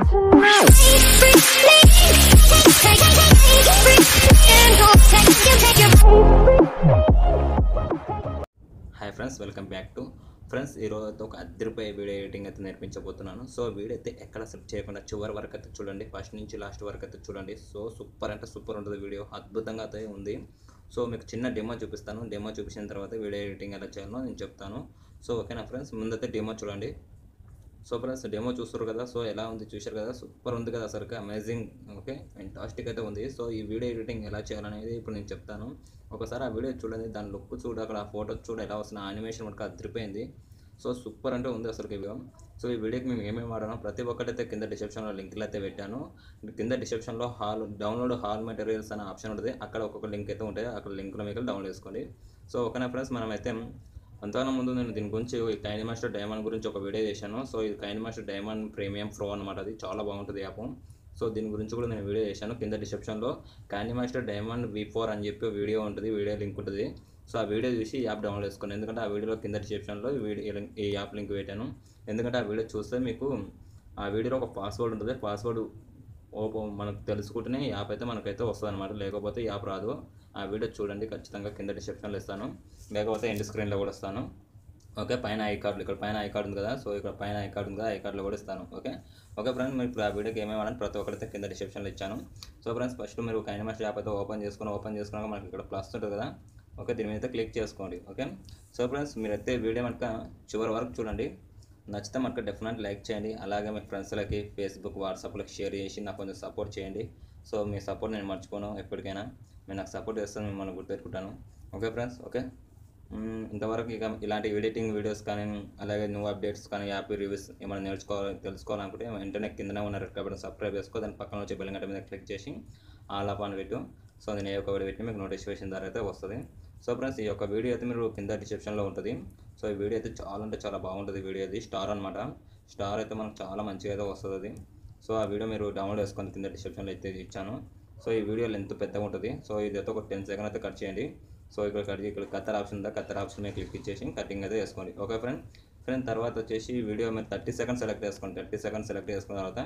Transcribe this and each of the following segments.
Hi friends, welcome back to friends. ఈరోజు ఒక అద్దరిపోయే video editing అయితే నేర్పించబోతున్నాను. సో వీడియో అయితే ఎక్కడ స్కిప్ చేయకుండా చివరి వరకు అయితే చూడండి, ఫస్ట్ నుంచి లాస్ట్ వరకు అయితే చూడండి. సో సూపర్ అంటే సూపర్ ఉంటుంది వీడియో, అద్భుతంగా అయితే ఉంది. సో మీకు చిన్న డెమో చూపిస్తాను. డెమో చూపించిన తర్వాత వీడియో ఎడిటింగ్ ఎలా చేయాలో నేను చెప్తాను. సో ఓకేనా ఫ్రెండ్స్, ముందైతే డెమో చూడండి. సో ఫ్రెండ్స్, డెమో చూస్తారు కదా, సో ఎలా ఉంది చూశారు కదా, సూపర్ ఉంది కదా, అసలు అమేజింగ్, ఓకే, ఫెంటాస్టిక్ అయితే ఉంది. సో ఈ వీడియో ఎడిటింగ్ ఎలా చేయాలనేది ఇప్పుడు నేను చెప్తాను. ఒకసారి ఆ వీడియో చూడండి, దాని లుక్ చూడు, అక్కడ ఆ ఫోటో చూడు ఎలా వస్తున్న యానిమేషన్ మనకు అదిరిపోయింది. సో సూపర్ అంటే ఉంది అసలు వీడియో. సో ఈ వీడియోకి మేము ఏమేమి వాడానో ప్రతి ఒక్కటైతే కింద డిస్క్రిప్షన్లో లింకులు అయితే పెట్టాను. కింద డిస్క్రిప్షన్లో డౌన్లోడ్ హాల్ మెటీరియల్స్ అనే ఆప్షన్ ఉంటుంది, అక్కడ ఒక్కొక్క లింక్ అయితే ఉంటాయి, అక్కడ లింక్లో మీకు డౌన్లోడ్ చేసుకోండి. సో ఓకేనా ఫ్రెండ్స్, మనమైతే అంతకన్నా ముందు నేను దీని గురించి ఈ కైనమాస్టర్ డైమండ్ గురించి ఒక వీడియో చేశాను. సో ఇది కైనమాస్టర్ డైమండ్ ప్రీమియం ప్రో అనమాట, అది చాలా బాగుంటుంది యాప్. సో దీని గురించి కూడా నేను వీడియో చేశాను. కింద డిస్క్రిప్షన్లో కైనమాస్టర్ డైమండ్ V4 అని చెప్పి వీడియో ఉంటుంది, వీడియో లింక్ ఉంటుంది. సో ఆ వీడియో చూసి ఈ యాప్ డౌన్లోడ్ చేసుకోండి, ఎందుకంటే ఆ వీడియోలో కింద డిస్క్రిప్షన్లో ఈ యాప్ లింక్ పెట్టాను. ఎందుకంటే ఆ వీడియో చూస్తే మీకు ఆ వీడియోలో ఒక పాస్వర్డ్ ఉంటుంది, పాస్వర్డ్ మనకు తెలుసుకుంటేనే ఈ యాప్ అయితే మనకైతే వస్తుంది అనమాట, లేకపోతే ఈ యాప్ రాదు. ఆ వీడియో చూడండి, ఖచ్చితంగా కింద డిస్క్రిప్షన్లో ఇస్తాను, లేకపోతే ఎండ్ స్క్రీన్లో కూడా ఇస్తాను. ఓకే, పైన ఐ కార్డు, ఇక్కడ పైన ఐ కార్డు ఉంది కదా, సో ఇక్కడ పైన ఐ కార్డు ఉంది కదా, ఐ కార్డులో కూడా ఇస్తాను. ఓకే ఫ్రెండ్స్, మీరు ఇప్పుడు ఆ వీడియోకి ఏమేమి వాడాలని ప్రతి ఒక్కరైతే కింద డిస్క్రిప్షన్లో ఇచ్చాను. సో ఫ్రెండ్స్, ఫస్ట్ మీరు కైనమాస్టర్ యాప్ అయితే ఓపెన్ చేసుకున్నాక మనకి ఇక్కడ ప్లస్ ఉంటుంది కదా, ఓకే, దీని మీద క్లిక్ చేసుకోండి. ఓకే, సో ఫ్రెండ్స్, మీరైతే వీడియో మనక చివరి వరకు చూడండి. నచ్చితే మనకు డెఫినెట్ లైక్ చేయండి, అలాగే మీ ఫ్రెండ్స్లకి ఫేస్బుక్ వాట్సాప్లోకి షేర్ చేసి నాకు కొంచెం సపోర్ట్ చేయండి. సో మీ సపోర్ట్ నేను మర్చిపోను, ఎప్పటికైనా మీరు నాకు సపోర్ట్ చేస్తాను, మిమ్మల్ని గుర్తుపెట్టుకుంటాను. ఓకే ఫ్రెండ్స్, ఓకే, ఇంతవరకు ఇక ఇలాంటి ఎడిటింగ్ వీడియోస్ కానీ, అలాగే న్యూ అప్డేట్స్ కానీ, యాప్ రివ్యూస్ ఏమైనా తెలుసుకోవాలనుకుంటే వెంటనే కిందనే ఉన్న రెడ్ బటన్ సబ్స్క్రైబ్ చేసుకో, దాని పక్కన వచ్చే బెల్ గంట మీద క్లిక్ చేసి ఆల్ ఆన్ పెట్టు. సో నేను ఏ ఒక్క వీడియో పెట్టి మీకు నోటిఫికేషన్ ద్వారా అయితే వస్తుంది. సో ఫ్రెండ్స్, ఈ యొక్క వీడియో అయితే మీరు కింద డిస్క్రిప్షన్లో ఉంటుంది. సో ఈ వీడియో అయితే చాలా అంటే చాలా బాగుంటుంది. వీడియో అది స్టార్ అనమాట, స్టార్ అయితే మనకు చాలా మంచిగా అయితే వస్తుంది అది. సో ఆ వీడియో మీరు డౌన్లోడ్ చేసుకొని కింద డిస్క్రిప్షన్లో అయితే ఇచ్చాను. సో ఈ వీడియో లెంత్ పెద్దగా ఉంటుంది. సో ఇది అయితే ఒక 10 సెకండ్ అయితే కట్ చేయండి. సో ఇక్కడ కత్తర్ ఆప్షన్ ఉందా, కత్తర్ ఆప్షన్ మీద క్లిక్ ఇచ్చేసి కటింగ్ అయితే చేసుకోండి. ఓకే ఫ్రెండ్, తర్వాత వచ్చేసి వీడియో మీరు 30 సెకండ్స్ సెలెక్ట్ చేసుకోండి. 30 సెకండ్స్ సెలెక్ట్ చేసుకున్న తర్వాత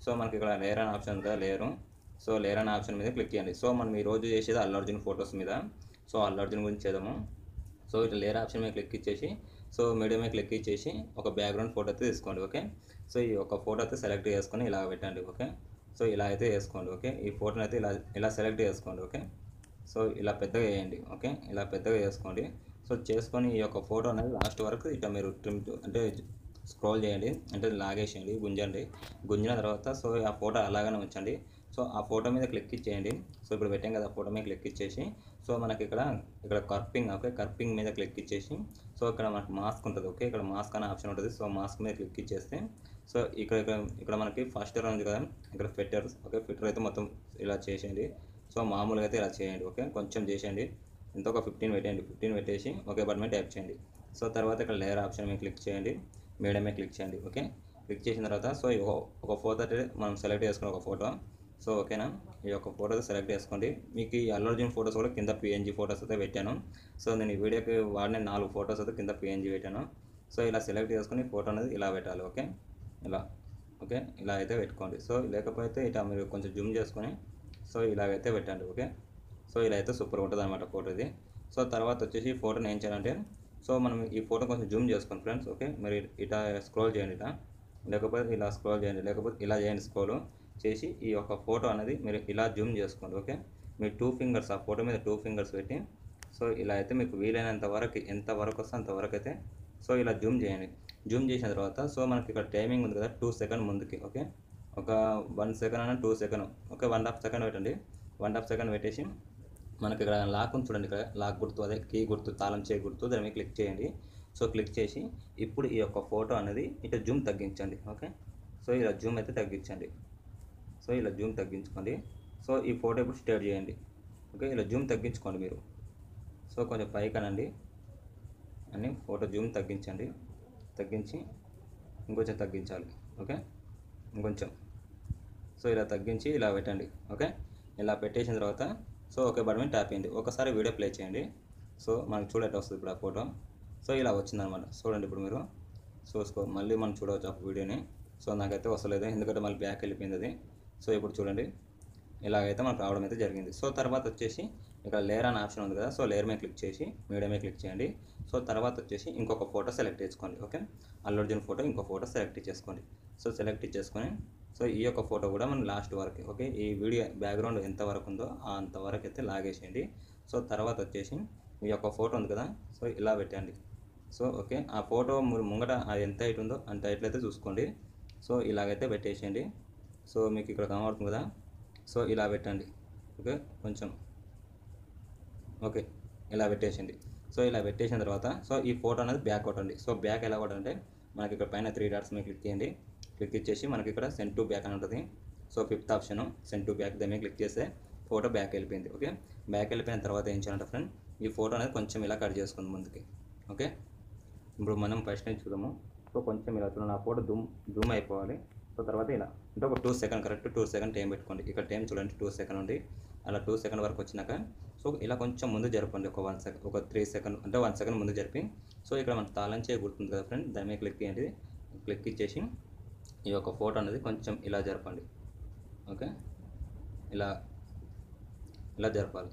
సో మనకి ఇక్కడ లేయర్ అనే ఆప్షన్ ఉంది కదా, సో లేయర్ అనే ఆప్షన్ మీద క్లిక్ చేయండి. సో మనం ఈ రోజు చేసేది అల్లు అర్జున్ ఫొటోస్ మీద. సో అల్లు అర్జున్ గురించి చేద్దాము. సో ఇట్లా లేయర్ ఆప్షన్ మీద క్లిక్ ఇచ్చేసి, సో మీడియం మీద క్లిక్ ఇచ్చేసి ఒక బ్యాక్గ్రౌండ్ ఫోటో అయితే తీసుకోండి. ఓకే, సో ఈ ఒక ఫోటో అయితే సెలెక్ట్ చేసుకొని ఇలా పెట్టండి. ఓకే, సో ఇలా అయితే వేసుకోండి. ఓకే, ఈ ఫోటోని అయితే ఇలా సెలెక్ట్ చేసుకోండి. ఓకే, సో ఇలా పెద్దగా వేయండి. ఓకే, ఇలా పెద్దగా చేసుకోండి. సో చేసుకొని ఈ యొక్క ఫోటో అనేది లాస్ట్ వరకు ఇట్లా మీరు ట్రిమ్ అంటే స్క్రోల్ చేయండి, అంటే లాగేసేయండి, గుంజిన తర్వాత సో ఆ ఫోటో అలాగనే ఉంచండి. సో ఆ ఫోటో మీద క్లిక్ ఇచ్చేయండి. సో ఇప్పుడు పెట్టాం కదా, ఫోటో మీద క్లిక్ ఇచ్చేసి సో మనకి ఇక్కడ కర్పింగ్, ఓకే, కర్పింగ్ మీద క్లిక్ ఇచ్చేసి సో ఇక్కడ మనకు మాస్క్ ఉంటుంది. ఓకే, ఇక్కడ మాస్క్ అనే ఆప్షన్ ఉంటుంది. సో మాస్క్ మీద క్లిక్ ఇచ్చేస్తే సో ఇక్కడ మనకి ఫస్ట్ ఉంది కదా, ఇక్కడ ఫిట్టర్. ఓకే, ఫిట్టర్ అయితే మొత్తం ఇలా చేసేయండి. సో మామూలుగా అయితే ఇలా చేయండి. ఓకే, కొంచెం చేసేయండి, ఇంత ఒక 15 పెట్టండి. 15 పెట్టేసి ఓకే బటన్ మీద ట్యాప్ చేయండి. సో తర్వాత ఇక్కడ లేయర్ ఆప్షన్ మీద క్లిక్ చేయండి, మీడియం మీద క్లిక్ చేయండి. ఓకే, క్లిక్ చేసిన తర్వాత సో ఒక ఫోటో అయితే మనం సెలెక్ట్ చేసుకున్న ఒక ఫోటో. సో ఓకేనా, ఈ యొక్క ఫోటో సెలెక్ట్ చేసుకోండి. మీకు ఈ అల్లు అర్జున్ ఫోటోస్ కూడా కింద PNG ఫోటోస్ అయితే పెట్టాను. సో నేను ఈ వీడియోకి వాడిన 4 ఫోటోస్ అయితే కింద PNG పెట్టాను. సో ఇలా సెలెక్ట్ చేసుకొని ఫోటో అనేది ఇలా పెట్టాలి. ఓకే, ఇలా అయితే పెట్టుకోండి. సో లేకపోతే ఇట్లా మీరు కొంచెం జూమ్ చేసుకొని సో ఇలాగైతే పెట్టండి. ఓకే, సో ఇలా అయితే సూపర్ ఉంటుంది అనమాట ఫోటో ఇది. సో తర్వాత వచ్చేసి ఈ ఫోటోని ఏం చేయాలంటే సో మనం ఈ ఫోటో కొంచెం జూమ్ చేసుకోండి ఫ్రెండ్స్. ఓకే, మరి ఇట్లా స్క్రోల్ చేయండి, లేకపోతే ఇలా స్క్రోల్ చేయండి, లేకపోతే ఇలా చేయండి. స్క్రోల్ చేసి ఈ యొక్క ఫోటో అనేది మీరు ఇలా జూమ్ చేసుకోండి. ఓకే, మీరు 2 ఫింగర్స్ ఆ ఫోటో మీద 2 ఫింగర్స్ పెట్టి సో ఇలా అయితే మీకు వీలైనంత వరకు ఎంతవరకు వస్తే అంతవరకు అయితే సో ఇలా జూమ్ చేయండి. జూమ్ చేసిన తర్వాత సో మనకి ఇక్కడ టైమింగ్ ఉంది కదా, 2 సెకండ్ ముందుకి. ఓకే, ఒక 1 సెకండ్ అయినా 2 సెకండ్, ఓకే, 1.5 సెకండ్ పెట్టండి. 1.5 సెకండ్ పెట్టేసి మనకి ఇక్కడ లాక్ ఉంది చూడండి, ఇక్కడ లాక్ గుర్తు, అదే కీ గుర్తు, తాళం చేయి గుర్తు, దాని మీద క్లిక్ చేయండి. సో క్లిక్ చేసి ఇప్పుడు ఈ యొక్క ఫోటో అనేది ఇటు జూమ్ తగ్గించండి. ఓకే, సో ఇలా జూమ్ అయితే తగ్గించండి. సో ఇలా జూమ్ తగ్గించుకోండి. సో ఈ ఫోటో ఇప్పుడు స్టేట్ చేయండి. ఓకే, ఇలా జూమ్ తగ్గించుకోండి మీరు. సో కొంచెం పైకనండి అని ఫోటో జూమ్ తగ్గించండి, తగ్గించి ఇంకొంచెం తగ్గించాలి. ఓకే, ఇంకొంచెం. సో ఇలా తగ్గించి ఇలా పెట్టండి. ఓకే, ఇలా పెట్టేసిన తర్వాత సో ఓకే బటన్ మీద ట్యాప్ చేయండి. ఒకసారి వీడియో ప్లే చేయండి. సో మనకు చూడట్టు వస్తుంది ఇప్పుడు ఆ ఫోటో. సో ఇలా వచ్చిందనమాట, చూడండి ఇప్పుడు మీరు మళ్ళీ మనం చూడవచ్చు ఆ వీడియోని. సో నాకైతే వస్తలేదు, ఎందుకంటే మళ్ళీ బ్యాక్ వెళ్ళిపోయింది అది. సో ఇప్పుడు చూడండి ఇలాగైతే మనకు రావడం అయితే జరిగింది. సో తర్వాత వచ్చేసి ఇక్కడ లేయర్ అనే ఆప్షన్ ఉంది కదా, సో లేయర్ మీద క్లిక్ చేసి మీడియా మీద క్లిక్ చేయండి. సో తర్వాత వచ్చేసి ఇంకొక ఫోటో సెలెక్ట్ చేసుకోండి. ఓకే, అల్లు అర్జున్ ఫోటో ఇంకో ఫోటో సెలెక్ట్ చేసుకోండి. సో సెలెక్ట్ చేసుకొని సో ఈ యొక్క ఫోటో కూడా మనం లాస్ట్ వరకు, ఓకే, ఈ వీడియో బ్యాక్గ్రౌండ్ ఎంత వరకు ఉందో అంతవరకు అయితే లాగేసేయండి. సో తర్వాత వచ్చేసి ఈ యొక్క ఫోటో ఉంది కదా, సో ఇలా పెట్టండి. సో ఓకే, ఆ ఫోటో ముంగట అది ఎంత హైట్ ఉందో అంత హైట్లో అయితే చూసుకోండి. సో ఇలాగైతే పెట్టేసేయండి. సో మీకు ఇక్కడ కనబడుతుంది కదా, సో ఇలా పెట్టండి. ఓకే, కొంచెం ఓకే, ఇలా పెట్టేసింది. సో ఇలా పెట్టేసిన తర్వాత సో ఈ ఫోటో అనేది బ్యాక్ కొట్టండి. సో బ్యాక్ ఎలా కొట్టాలంటే మనకి ఇక్కడ పైన 3 డాట్స్ మీద క్లిక్ చేయండి. క్లిక్ ఇచ్చేసి మనకి ఇక్కడ సెండ్ టు బ్యాక్ అని ఉంటుంది. So 5th option send to back దాని మీద క్లిక్ చేస్తే ఫోటో బ్యాక్ వెళ్ళిపోయింది. ఓకే, బ్యాక్ వెళ్ళిపోయిన తర్వాత ఏం చేయాలంటే ఫ్రెండ్, ఈ ఫోటో అనేది కొంచెం ఇలా కట్ చేసుకుంది ముందుకి. ఓకే, ఇప్పుడు మనం ఫస్ట్ నుంచి చూద్దాము. సో కొంచెం ఇలా చూడండి, నా ఫోటో జూమ్ అయిపోవాలి. సో తర్వాత ఇలా అంటే ఒక 2 సెకండ్, కరెక్ట్ 2 సెకండ్ టైం పెట్టుకోండి. ఇక్కడ టైం చూడండి 2 సెకండ్ ఉంది. అలా 2 సెకండ్ వరకు వచ్చినాక సో ఇలా కొంచెం ముందు జరపండి. ఒక 1 సెకండ్, ఒక 3 సెకండ్ అంటే 1 సెకండ్ ముందు జరిపి సో ఇక్కడ మన తాళం చేయి గుర్తుంది కదా ఫ్రెండ్, దాని మీద క్లిక్ చేయండి. క్లిక్ ఇచ్చేసి ఈ యొక్క ఫోటో అనేది కొంచెం ఇలా జరపండి. ఓకే, ఇలా ఇలా జరపాలి,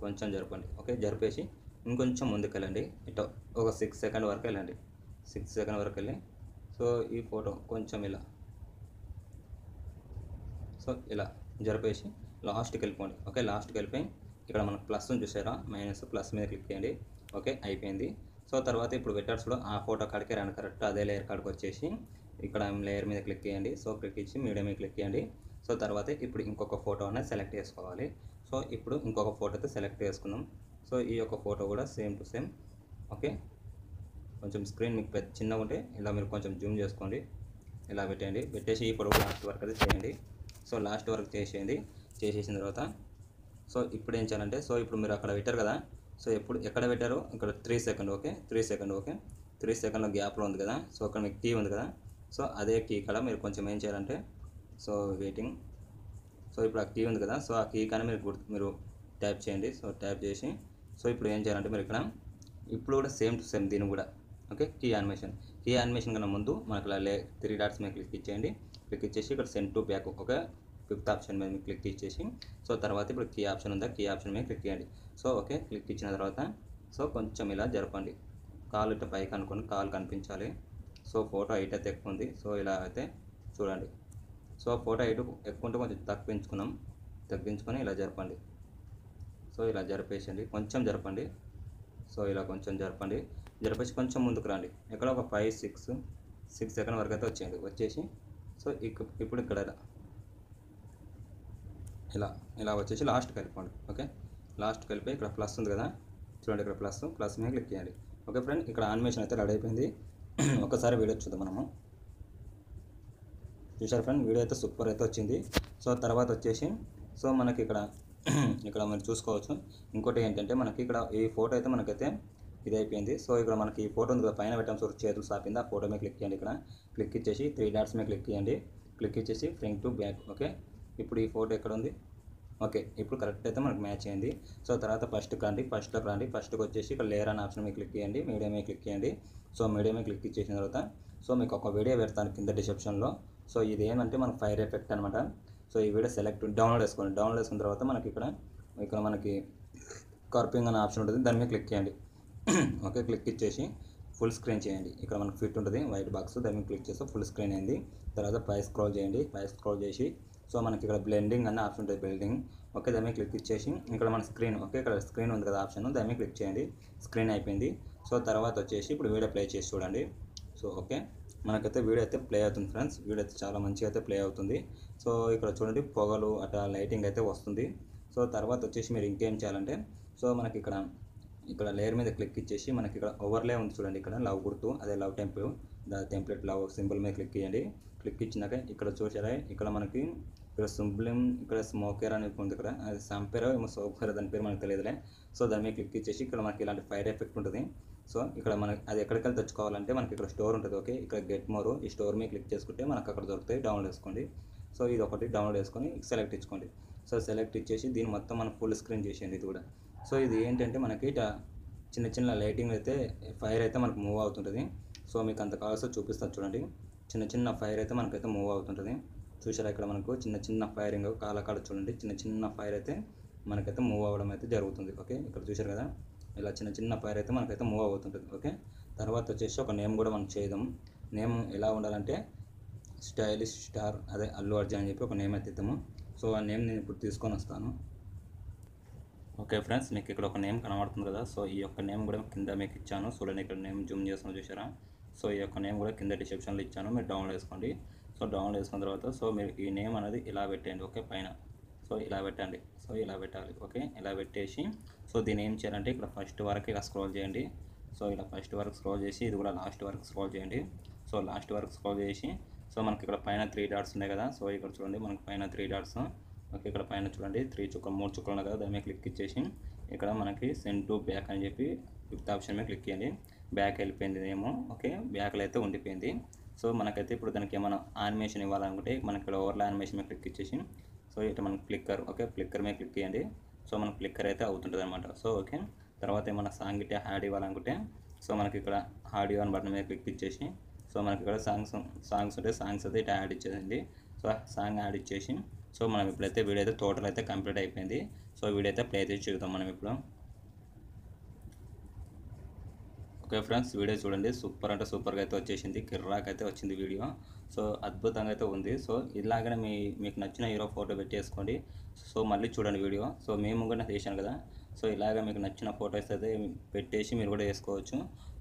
కొంచెం జరపండి. ఓకే, జరిపేసి ఇంకొంచెం ముందుకు వెళ్ళండి. ఇట్లా ఒక 6 సెకండ్ వరకు వెళ్ళండి. 6 సెకండ్ వరకు వెళ్ళి సో ఈ ఫోటో కొంచెం ఇలా సో ఇలా జరిపేసి లాస్ట్కి వెళ్ళిపోండి. ఓకే, లాస్ట్కి వెళ్ళిపోయి ఇక్కడ మనకు ప్లస్ చూసారా, మైనస్ ప్లస్ మీద క్లిక్ చేయండి. ఓకే, అయిపోయింది. సో తర్వాత ఇప్పుడు వెక్టర్స్ కూడా ఆ ఫోటో కాడికే రండి, కరెక్ట్ అదే లేయర్ కాడికి వచ్చేసి ఇక్కడ లేయర్ మీద క్లిక్ చేయండి. సో క్లిక్ ఇచ్చి మీడియా మీద క్లిక్ చేయండి. సో తర్వాత ఇప్పుడు ఇంకొక ఫోటో అనేది సెలెక్ట్ చేసుకోవాలి. సో ఇప్పుడు ఇంకొక ఫోటో అయితే సెలెక్ట్ చేసుకున్నాం. సో ఈ యొక్క ఫోటో కూడా సేమ్ టు సేమ్. ఓకే, కొంచెం స్క్రీన్ మీకు పెద్ద చిన్నగా ఉంటే ఇలా మీరు కొంచెం జూమ్ చేసుకోండి. ఇలా పెట్టండి, పెట్టేసి ఇప్పుడు లాస్ట్ వరకు అయితే చేయండి. సో లాస్ట్ వరకు చేసేయండి. చేసేసిన తర్వాత సో ఇప్పుడు ఏం చేయాలంటే, సో ఇప్పుడు మీరు అక్కడ పెట్టారు కదా, సో ఎప్పుడు ఎక్కడ పెట్టారో ఇక్కడ 3 సెకండ్. Okay, 3 second. ఓకే, 3 సెకండ్ల గ్యాప్లో ఉంది కదా, సో అక్కడ మీకు కీ ఉంది కదా, సో అదే కీ ఇక్కడ మీరు కొంచెం ఏం చేయాలంటే సో వెయిటింగ్. సో ఇప్పుడు ఆ కీ ఉంది కదా, సో ఆ కీ కానీ మీరు ట్యాప్ చేయండి. సో ట్యాప్ చేసి సో ఇప్పుడు ఏం చేయాలంటే మీరు ఇక్కడ ఇప్పుడు కూడా సేమ్ టు సేమ్ దీన్ని కూడా ఓకే, కీ యానిమేషన్ కన్నా ముందు మనకు ఇలా 3 డాట్స్ మీద క్లిక్ ఇచ్చేయండి. క్లిక్ ఇచ్చేసి ఇక్కడ సెండ్ టు బ్యాక్ ఒక 5th ఆప్షన్ మీద క్లిక్ ఇచ్చేసి సో తర్వాత ఇప్పుడు కీ ఆప్షన్ ఉందా, కీ ఆప్షన్ మీద క్లిక్ చేయండి. సో ఓకే, క్లిక్ ఇచ్చిన తర్వాత సో కొంచెం ఇలా జరపండి. కాలు ఇట్లా పైకి అనుకొని కాలు కనిపించాలి. సో ఫోటో హైట్ అయితే ఎక్కువ ఉంది. సో ఇలా అయితే చూడండి. సో ఫోటో హైట్ ఎక్కువ ఉంటే కొంచెం తగ్గించుకొని ఇలా జరపండి. సో ఇలా జరిపేసండి, కొంచెం జరపండి. సో ఇలా కొంచెం జరిపేసి కొంచెం ముందుకు రండి. ఇక్కడ ఒక 5-6 సెకండ్ వరకు అయితే వచ్చేయండి. వచ్చేసి సో ఇప్పుడు ఇక్కడ ఇలా వచ్చేసి లాస్ట్కి వెళ్ళిపోండి. ఓకే, లాస్ట్కి వెళ్ళిపోయి ఇక్కడ ప్లస్ ఉంది కదా, చూడండి ఇక్కడ ప్లస్ మీద క్లిక్ చేయండి. ఓకే ఫ్రెండ్, ఇక్కడ యానిమేషన్ అయితే రెడీ అయిపోయింది. ఒకసారి వీడియో చూద్దాం మనము. చూసారు ఫ్రెండ్, వీడియో అయితే సూపర్ అయితే వచ్చింది. సో తర్వాత వచ్చేసి సో మనకి ఇక్కడ మీరు చూసుకోవచ్చు. ఇంకోటి ఏంటంటే మనకి ఇక్కడ ఈ ఫోటో అయితే మనకైతే ఇది అయిపోయింది. సో ఇక్కడ మనకి ఈ ఫోటో ఉంది కదా, పైన పెట్టాం చూడు చేతులు సాపింది, ఆ ఫోటో మీద క్లిక్ చేయండి. ఇక్కడ క్లిక్ ఇచ్చేసి 3 డాట్స్ మీద క్లిక్ చేయండి. క్లిక్ ఇచ్చేసి ఫ్రంట్ టు బ్యాక్. ఓకే, ఇప్పుడు ఈ ఫోటో ఎక్కడ ఉంది? ఓకే, ఇప్పుడు కరెక్ట్ అయితే మనకు మ్యాచ్ అయింది. సో తర్వాత ఫస్ట్కి రండి. ఫస్ట్కి వచ్చేసి ఇక్కడ లేయర్ అనే ఆప్షన్ మీద క్లిక్ చేయండి. మీడియా మీద క్లిక్ చేయండి. సో మీడియా మీద క్లిక్ ఇచ్చేసిన తర్వాత సో మీకు ఒక వీడియో పెడతాను కింద డిస్క్రిప్షన్లో. సో ఇది ఏమంటే మనకు ఫైర్ ఎఫెక్ట్ అనమాట. సో ఈ వీడియో డౌన్లోడ్ చేసుకున్న తర్వాత మనకి ఇక్కడ మనకి కార్పింగ్ అనే ఆప్షన్ ఉంటుంది, దాని మీద క్లిక్ చేయండి. ఓకే, క్లిక్ ఇచ్చేసి ఫుల్ స్క్రీన్ చేయండి. ఇక్కడ మనకు ఫిట్ ఉంటుంది వైట్ బాక్స్, దాని మీద క్లిక్ చేస్తే ఫుల్ స్క్రీన్ అయింది. తర్వాత పై స్క్రోల్ చేయండి. స్క్రోల్ చేసి సో మనకి ఇక్కడ బ్లెండింగ్ అనే ఆప్షన్ ఉంటుంది, బ్లెండింగ్. ఓకే, దాని మీద క్లిక్ ఇచ్చేసి ఇక్కడ మన స్క్రీన్, ఓకే ఇక్కడ స్క్రీన్ ఉంది కదా ఆప్షన్, దాని మీద క్లిక్ చేయండి. స్క్రీన్ అయిపోయింది. సో తర్వాత వచ్చేసి ఇప్పుడు వీడియో ప్లే చేసి చూడండి. సో ఓకే, మనకైతే వీడియో అయితే ప్లే అవుతుంది ఫ్రెండ్స్. వీడియో అయితే చాలా మంచిగా అయితే ప్లే అవుతుంది. సో ఇక్కడ చూడండి పొగలు అట్లా లైటింగ్ అయితే వస్తుంది. సో తర్వాత వచ్చేసి మీరు ఇంకేం చేయాలంటే సో మనకి ఇక్కడ లేయర్ మీద క్లిక్ ఇచ్చేసి మనకి ఇక్కడ ఓవర్లే ఉంది చూడండి, ఇక్కడ లవ్ గుర్తు, అదే లవ్ టెంప్లెట్ లవ్ సింబల్ మీద క్లిక్ చేయండి. క్లిక్ ఇచ్చినాక ఇక్కడ చూసారా, ఇక్కడ మనకి ఇక్కడ సింబులిం, ఇక్కడ స్మోకేర్ అని ఉంది, ఇక్కడ అది సంపేరో ఏమో సోపేరో దాని పేరు మనకు తెలియదులే. సో దాని మీద క్లిక్ ఇచ్చేసి ఇక్కడ మనకి ఇలాంటి ఫైర్ ఎఫెక్ట్ ఉంటుంది. సో ఇక్కడ మనకి అది ఎక్కడికెళ్ళి తెచ్చుకోవాలంటే మనకి ఇక్కడ స్టోర్ ఉంటుంది. ఓకే, ఇక్కడ గెట్ మోర్, ఈ స్టోర్ మీద క్లిక్ చేసుకుంటే మనకు అక్కడ దొరుకుతాయి, డౌన్లోడ్ చేసుకోండి. సో ఇది ఒకటి డౌన్లోడ్ చేసుకొని సెలెక్ట్ ఇచ్చుకోండి. సో సెలెక్ట్ ఇచ్చేసి దీన్ని మొత్తం మనం ఫుల్ స్క్రీన్ చేసేయండి ఇది కూడా. సో ఇది ఏంటంటే మనకి చిన్న లైటింగ్ అయితే ఫైర్ అయితే మనకు మూవ్ అవుతుంటుంది. సో మీకు అంత కావాల్సి చూపిస్తాను చూడండి. చిన్న చిన్న ఫైర్ అయితే మనకైతే మూవ్ అవుతుంటుంది. చూసారా ఇక్కడ మనకు చిన్న చిన్న ఫైరింగ్ కాలకాడ చూడండి, చిన్న చిన్న ఫైర్ అయితే మనకైతే మూవ్ అవ్వడం అయితే జరుగుతుంది. ఓకే, ఇక్కడ చూసారు కదా, ఇలా చిన్న చిన్న ఫైర్ అయితే మనకైతే మూవ్ అవుతుంటుంది. ఓకే, తర్వాత వచ్చేసి ఒక నేమ్ కూడా మనం చేద్దాం. నేమ్ ఎలా ఉండాలంటే స్టైలిష్ స్టార్, అదే అల్లు అర్జున్ అని చెప్పి ఒక నేమ్ అయితే ఇద్దాము. సో ఆ నేమ్ నేను ఇప్పుడు తీసుకొని వస్తాను. ఓకే ఫ్రెండ్స్, మీకు ఇక్కడ ఒక నేమ్ కనబడుతుంది కదా, సో ఈ యొక్క నేమ్ కూడా కింద మీకు ఇచ్చాను. చూడండి ఇక్కడ నేమ్ జూమ్ చేస్తున్నాను చూసారా. సో ఈ యొక్క నేమ్ కూడా కింద డిస్క్రిప్షన్లో ఇచ్చాను, మీరు డౌన్లోడ్ చేసుకోండి. సో డౌన్లోడ్ చేసుకున్న తర్వాత సో మీరు ఈ నేమ్ అనేది ఇలా పెట్టండి. ఓకే, పైన సో ఇలా పెట్టండి, సో ఇలా పెట్టాలి. ఓకే, ఇలా పెట్టేసి సో దీన్ని ఏం చేయాలంటే ఇక్కడ ఫస్ట్ వరకు ఇలా స్క్రోల్ చేయండి. సో ఇలా ఫస్ట్ వరకు స్క్రోల్ చేసి ఇది కూడా లాస్ట్ వరకు స్క్రోల్ చేయండి. సో లాస్ట్ వరకు స్క్రోల్ చేసి సో మనకి ఇక్కడ పైన 3 డాట్స్ ఉన్నాయి కదా, సో ఇక్కడ చూడండి మనకి పైన 3 డాట్స్. ఓకే, ఇక్కడ పైన చూడండి 3 చుక్కలు 3 చుక్కలు ఉన్నాయి కదా, దాని మీద క్లిక్ ఇచ్చేసి ఇక్కడ మనకి సెండ్ టు బ్యాక్ అని చెప్పి ఫిఫ్త్ ఆప్షన్ మీద క్లిక్ చేయండి. బ్యాక్ వెళ్ళిపోయింది ఏమో. ఓకే, బ్యాక్లో అయితే ఉండిపోయింది. సో మనకైతే ఇప్పుడు దానికి ఏమైనా యానిమేషన్ ఇవ్వాలనుకుంటే మనకి ఇక్కడ ఓవర్లో యానిమేషన్ మీద క్లిక్ ఇచ్చేసి సో ఇటు మనకి ఫ్లిక్కర్, ఓకే ఫ్లిక్కర్ మీద క్లిక్ చేయండి. సో మనకి ఫ్లిక్కర్ అయితే అవుతుంటుంది అనమాట. సో ఓకే, తర్వాత ఏమైనా సాంగ్ ఇట్టే యాడ్ ఇవ్వాలనుకుంటే సో మనకి ఇక్కడ ఆడియో అని బటన్ మీద క్లిక్ ఇచ్చేసి సో మనకి ఇక్కడ సాంగ్స్ ఉంటే సాంగ్స్ అయితే ఇటు యాడ్ ఇచ్చేసింది. సో సాంగ్ యాడ్ ఇచ్చేసి సో మనం ఇప్పుడైతే వీడియో అయితే టోటల్ అయితే కంప్లీట్ అయిపోయింది. సో వీడియో అయితే ప్లే చేసి చూద్దాం మనం ఇప్పుడు. ఓకే ఫ్రెండ్స్, వీడియో చూడండి, సూపర్ అంటే సూపర్గా అయితే వచ్చేసింది, కిర్రాక్ అయితే వచ్చింది వీడియో. సో అద్భుతంగా అయితే ఉంది. సో ఇలాగనే మీకు నచ్చిన హీరో ఫోటో పెట్టేసుకోండి. సో మళ్ళీ చూడండి వీడియో. సో మేము కూడా చేశాను కదా, సో ఇలాగ మీకు నచ్చిన ఫోటోస్ అయితే పెట్టేసి మీరు కూడా వేసుకోవచ్చు.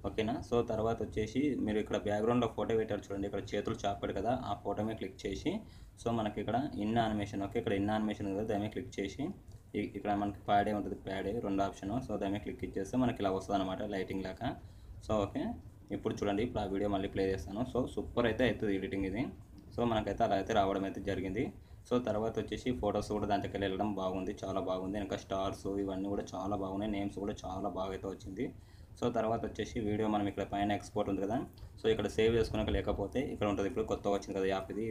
ఓకేనా. సో తర్వాత వచ్చేసి మీరు ఇక్కడ బ్యాక్గ్రౌండ్లో ఫోటో పెట్టారు చూడండి, ఇక్కడ చేతులు చాపాడు కదా, ఆ ఫోటో మీద క్లిక్ చేసి సో మనకి ఇక్కడ ఇన్ యానిమేషన్, ఓకే ఇక్కడ ఇన్ యానిమేషన్ కదా, దాని మీద క్లిక్ చేసి ఇక్కడ మనకి ప్యాడే ఉంటుంది, ప్యాడే 2 ఆప్షన్. సో దాని మీద క్లిక్ ఇచ్చేస్తే మనకి ఇలా వస్తుంది అనమాట, లైటింగ్ లాగా. సో ఓకే, ఇప్పుడు చూడండి, ఇప్పుడు ఆ వీడియో మళ్ళీ ప్లే చేస్తాను. సో సూపర్ అయితే అవుతుంది ఎడిటింగ్ ఇది. సో మనకైతే అలా అయితే రావడం అయితే జరిగింది. సో తర్వాత వచ్చేసి ఫొటోస్ కూడా దాంట్లోకి వెళ్ళడం బాగుంది, చాలా బాగుంది. ఇంకా స్టార్స్ ఇవన్నీ కూడా చాలా బాగున్నాయి, నేమ్స్ కూడా చాలా బాగా అయితే వచ్చింది. సో తర్వాత వచ్చేసి వీడియో మనం ఇక్కడ పైన ఎక్స్పోర్ట్ ఉంది కదా, సో ఇక్కడ సేవ్ చేసుకున్నాక లేకపోతే ఇక్కడ ఉంటుంది, ఇప్పుడు కొత్తగా వచ్చింది కదా యాప్ ఇది.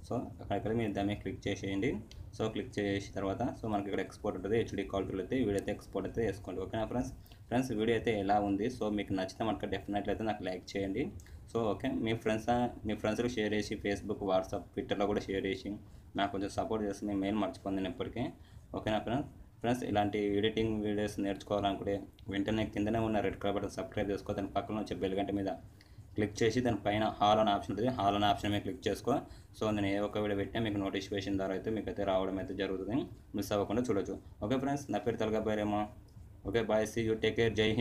సో అక్కడ మీరు దాని మీద క్లిక్ చేసేయండి. సో క్లిక్ చేసిన తర్వాత సో మనకి ఇక్కడ ఎక్స్పోర్ట్ ఉంటుంది, హెచ్డి క్వాలిటీలో అయితే వీడియో అయితే ఎక్స్పోర్ట్ అయితే వేసుకోండి. ఓకేనా ఫ్రెండ్స్ వీడియో అయితే ఎలా ఉంది, సో మీకు నచ్చితే మనకు డెఫినెట్లీ అయితే నాకు లైక్ చేయండి. సో ఓకే, మీ ఫ్రెండ్స్కి షేర్ చేసి ఫేస్బుక్, వాట్సాప్, ట్విట్టర్లో కూడా షేర్ చేసి నాకు కొంచెం సపోర్ట్ చేస్తే మీ మెయిల్ మర్చిపోయింది ఎప్పటికీ. ఓకేనా ఫ్రెండ్స్ ఇలాంటి ఎడిటింగ్ వీడియోస్ నేర్చుకోవాలనుకుంటే వెంటనే కిందనే ఉన్న రెడ్ కలర్ బటన్ సబ్స్క్రైబ్ చేసుకో, దాని పక్కన వచ్చే బెల్ గంట మీద క్లిక్ చేసి దాని పైన హాల్ అనే ఆప్షన్ ఉంటుంది, హాల్ అనే ఆప్షన్ మీద క్లిక్ చేసుకో. సో నేను ఏ ఒక్క వీడియో పెట్టినా మీకు నోటిఫికేషన్ ద్వారా అయితే మీకు అయితే రావడం అయితే జరుగుతుంది, మిస్ అవ్వకుండా చూడొచ్చు. ఓకే ఫ్రెండ్స్, నా పేరు తెలుగుఅబ్బాయి Remo. Okay bye, see you, take care, Jai Hind.